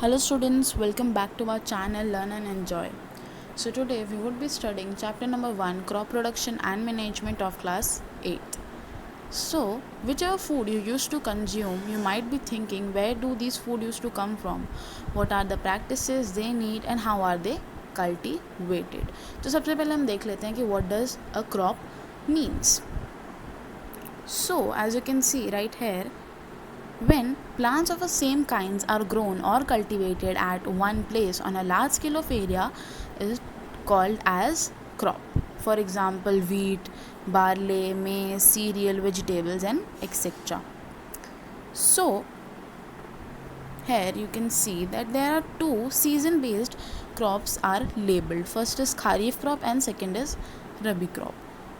Hello students, welcome back to our channel Learn and Enjoy. So today we would be studying chapter number 1, crop production and management of class 8. So whichever food you used to consume, you might be thinking, where do these food used to come from? What are the practices they need and how are they cultivated? तो सबसे पहले हम देख लेते हैं कि what does a crop means. So as you can see right here, when plants of the same kinds are grown or cultivated at one place on a large scale of area is called as crop. For example, wheat, barley, maize, cereal, vegetables and etc. So here you can see that there are two season based crops are labeled. First is kharif crop and second is rabi crop.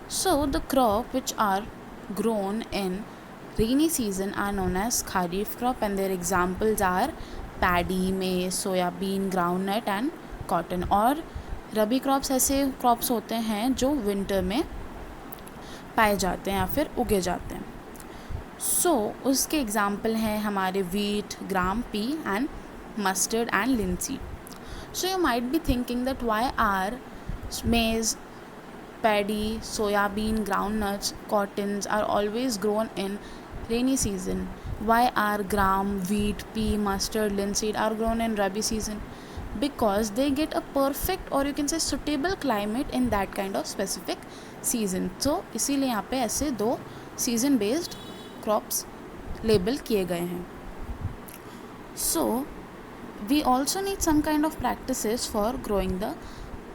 So the crop which are grown in rainy season are known as kharif crop and their examples are paddy, maize, soyabean, groundnut and cotton. और रबी crops ऐसे crops होते हैं जो winter में पाए जाते हैं या फिर उगे जाते हैं. उसके एग्जाम्पल हैं हमारे wheat, gram, P and mustard and linseed. So you might be thinking that why are maize, paddy, soybean, groundnuts, cottons are always grown in rainy season? Why are gram, wheat, pea, mustard, linseed are grown in rabi season? Because they get a perfect or you can say suitable climate in that kind of specific season. So इसीलिए यहाँ पे ऐसे दो season based crops label किए गए हैं. So we also need some kind of practices for growing the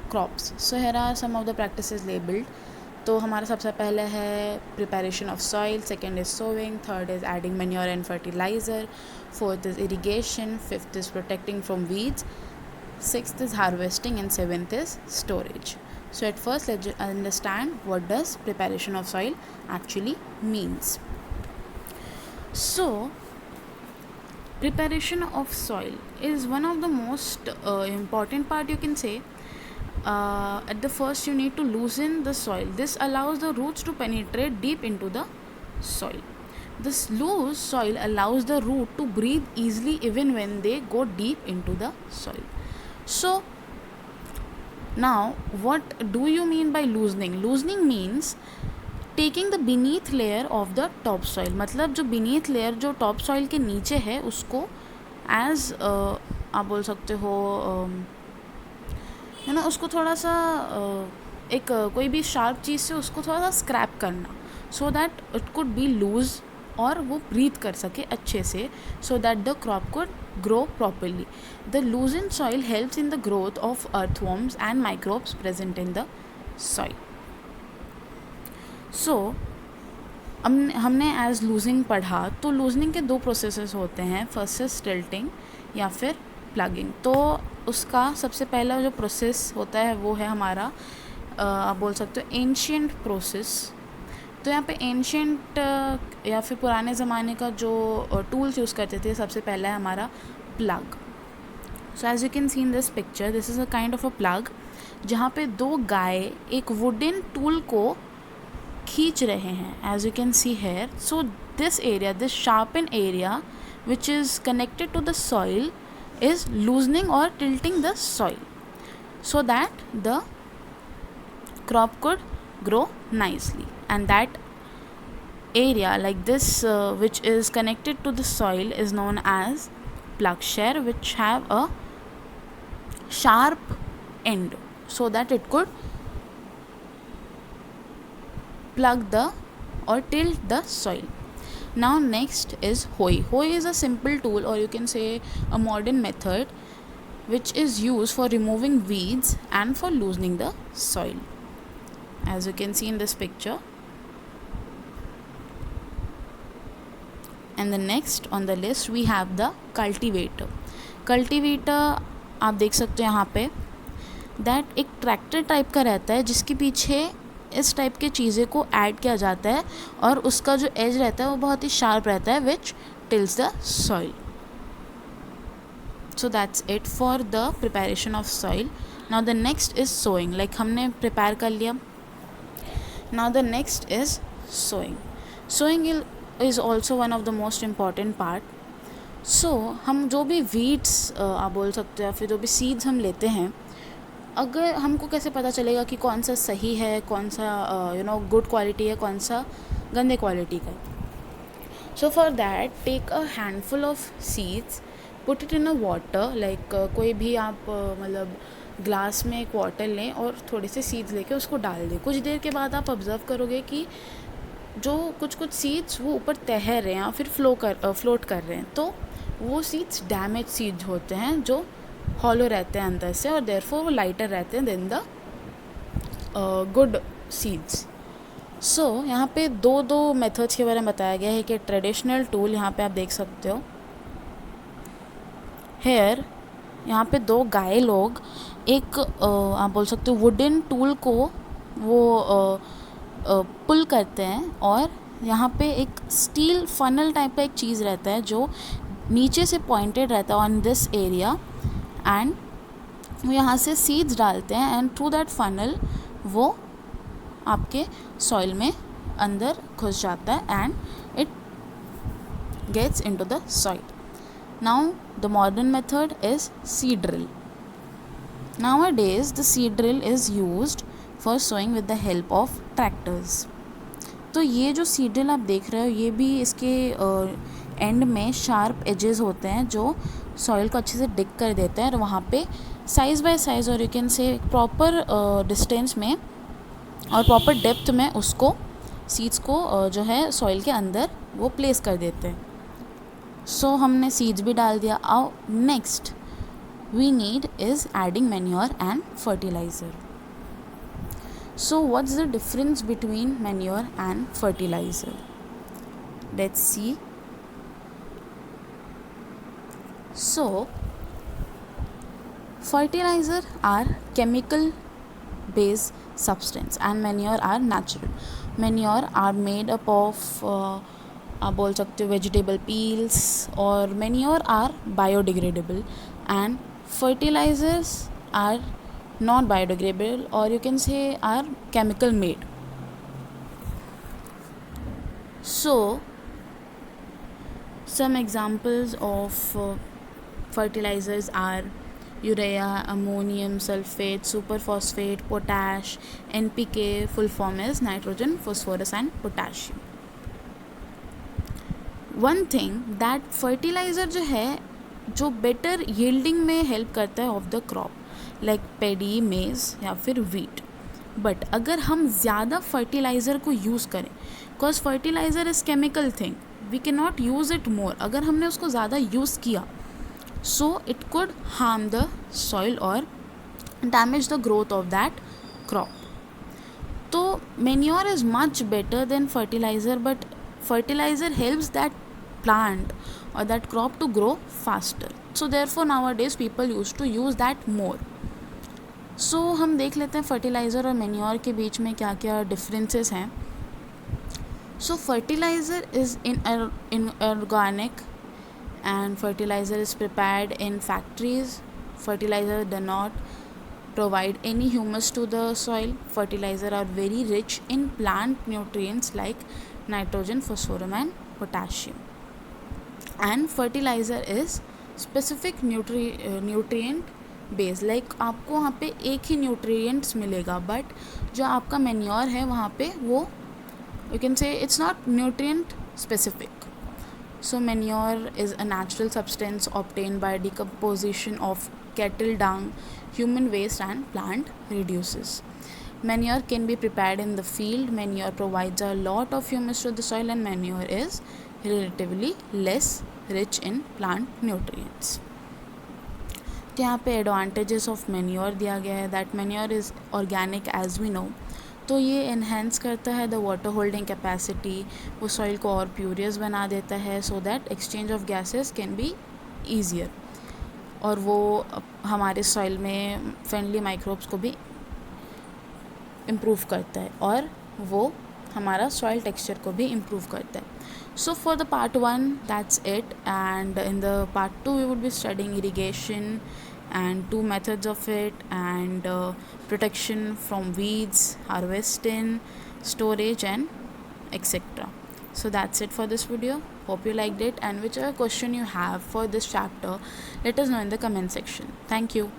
crops. So here are some of the practices labeled. तो हमारा सबसे पहले है preparation of soil, second is sowing, third is adding manure and fertilizer, fourth is irrigation, fifth is protecting from weeds, sixth is harvesting and seventh is storage. So at first let's understand what does preparation of soil actually means. So preparation of soil is one of the most important part, you can say. At the first you need to loosen the soil. This allows the roots to penetrate deep into the soil. This loose soil allows the root to breathe easily even when they go deep into the soil. So now what do you mean by loosening? Loosening means taking the beneath layer of the top soil. मतलब जो beneath layer जो top soil के नीचे है उसको as आप बोल सकते हो है ना, उसको थोड़ा सा एक कोई भी शार्प चीज़ से उसको थोड़ा सा स्क्रैप करना, so that it could be loose और वो ब्रीथ कर सके अच्छे से, so that the crop could grow properly. The loosened soil helps in the growth of earthworms and microbes present in the soil. सो हमने एज लूजिंग पढ़ा. तो loosening के दो प्रोसेसेस होते हैं. फर्स्ट इज टिल्टिंग या फिर प्लगिंग. तो उसका सबसे पहला जो प्रोसेस होता है वो है हमारा आप बोल सकते हो एंशियंट प्रोसेस. तो यहाँ पे एंशियंट या फिर पुराने ज़माने का जो टूल्स यूज़ करते थे, सबसे पहला है हमारा plug. So as you can see in this picture, this is a kind of a plug जहाँ पे दो गाय एक वुडन टूल को खींच रहे हैं, as you can see here. So this area, this sharpen area which is connected to the soil is loosening or tilting the soil so that the crop could grow nicely. And that area like this which is connected to the soil is known as plugshare, which have a sharp end so that it could plug the or tilt the soil. Now next is hoe. Hoe is a simple tool or you can say a modern method which is used for removing weeds and for loosening the soil, as you can see in this picture. And the next on the list we have the cultivator. Cultivator आप देख सकते हो यहाँ पे, that एक tractor type का रहता है जिसके पीछे इस टाइप के चीज़ें को ऐड किया जाता है और उसका जो एज रहता है वो बहुत ही शार्प रहता है, which tills the soil. So that's it for the preparation of soil. Now the next is sowing. Like हमने प्रिपेयर कर लिया. Now the next is sowing. Sowing is also one of the most important part. So हम जो भी weeds आप बोल सकते हो या फिर जो भी सीड्स हम लेते हैं, अगर हमको कैसे पता चलेगा कि कौन सा सही है, कौन सा गुड क्वालिटी है, कौन सा गंदे क्वालिटी का है। So for that take a handful of seeds, put it in a water, like कोई भी आप मतलब ग्लास में एक वाटर लें और थोड़े से सीड्स लेके उसको डाल दें। कुछ देर के बाद आप ऑब्ज़र्व करोगे कि जो कुछ कुछ सीड्स वो ऊपर तैर रहे हैं या फिर फ्लोट कर रहे हैं, तो वो सीड्स डैमेज सीड्स होते हैं जो हॉलो रहते हैं अंदर से, और देयरफॉर वो लाइटर रहते हैं देन द गुड सीड्स। सो यहाँ पे दो मेथड्स के बारे में बताया गया है कि ट्रेडिशनल टूल, यहाँ पे आप देख सकते हो हेयर, यहाँ पे दो गाय लोग एक आप बोल सकते हो वुडन टूल को वो पुल करते हैं, और यहाँ पे एक स्टील फनल टाइप का एक चीज़ रहता है जो नीचे से पॉइंटेड रहता है ऑन दिस एरिया, एंड वो यहाँ से सीड्स डालते हैं एंड थ्रू दैट फनल वो आपके सॉइल में अंदर घुस जाता है and it gets into the soil. Now the modern method is seed drill. Nowadays the seed drill is used for sowing with the help of tractors. तो ये जो सीड ड्रिल आप देख रहे हो ये भी इसके एंड में शार्प एजेस होते हैं जो सॉइल को अच्छे से डिग कर देते हैं, और वहाँ पे साइज़ बाय साइज़ और यू कैन से प्रॉपर डिस्टेंस में और प्रॉपर डेप्थ में उसको सीड्स को जो है सॉइल के अंदर वो प्लेस कर देते हैं. सो हमने सीड्स भी डाल दिया. अब next we need is adding manure and fertiliser. So what's the difference between manure and fertiliser? Let's see. So fertilizer are chemical based substance and manure are natural. Manure are made up of आप बोल सकते हो vegetable peels, और manure are biodegradable and fertilizers are not biodegradable और you can say are chemical made. So some examples of fertilizers are urea, ammonium sulfate, superphosphate, potash, NPK. Full form is nitrogen, phosphorus and potassium. One thing that fertiliser जो है जो better yielding में help करता है of the crop like पेडी, मेज़ या फिर wheat. But अगर हम ज़्यादा फर्टिलाइज़र को यूज़ करें, because fertilizer is chemical thing, we can not use it more. अगर हमने उसको ज़्यादा यूज़ किया so it could harm the soil और damage the growth of that crop. तो manure is much better than fertilizer, but fertilizer helps that plant or that crop to grow faster. So therefore nowadays people used to use that more. So हम देख लेते हैं fertilizer और manure के बीच में क्या क्या differences हैं. So fertilizer is inorganic and fertilizer is prepared in factories. Fertilizer do not provide any humus to the soil. Fertilizer are very rich in plant nutrients like nitrogen, phosphorus and potassium. And fertilizer is specific nutrient based, like आपको वहाँ पे एक ही nutrients मिलेगा, but जो आपका manure है वहाँ पे वो you can say it's not nutrient specific. So manure is a natural substance obtained by decomposition of cattle dung, human waste and plant reduces. Manure can be prepared in the field. Manure provides a lot of humus to the soil and manure is relatively less rich in plant nutrients. तो यहाँ पे advantages of manure दिया गया है that manure is organic as we know. तो ये enhance करता है the water holding capacity, वो soil को और purious बना देता है so that exchange of gases can be easier. और वो हमारे soil में friendly microbes को भी इम्प्रूव करता है और वो हमारा सॉइल टेक्सचर को भी इम्प्रूव करता है. So for the part 1 that's it, and in the part 2 we would be studying irrigation and 2 methods of it and protection from weeds, harvesting, storage and etc. So that's it for this video. Hope you liked it, and whichever question you have for this chapter, let us know in the comment section. Thank you.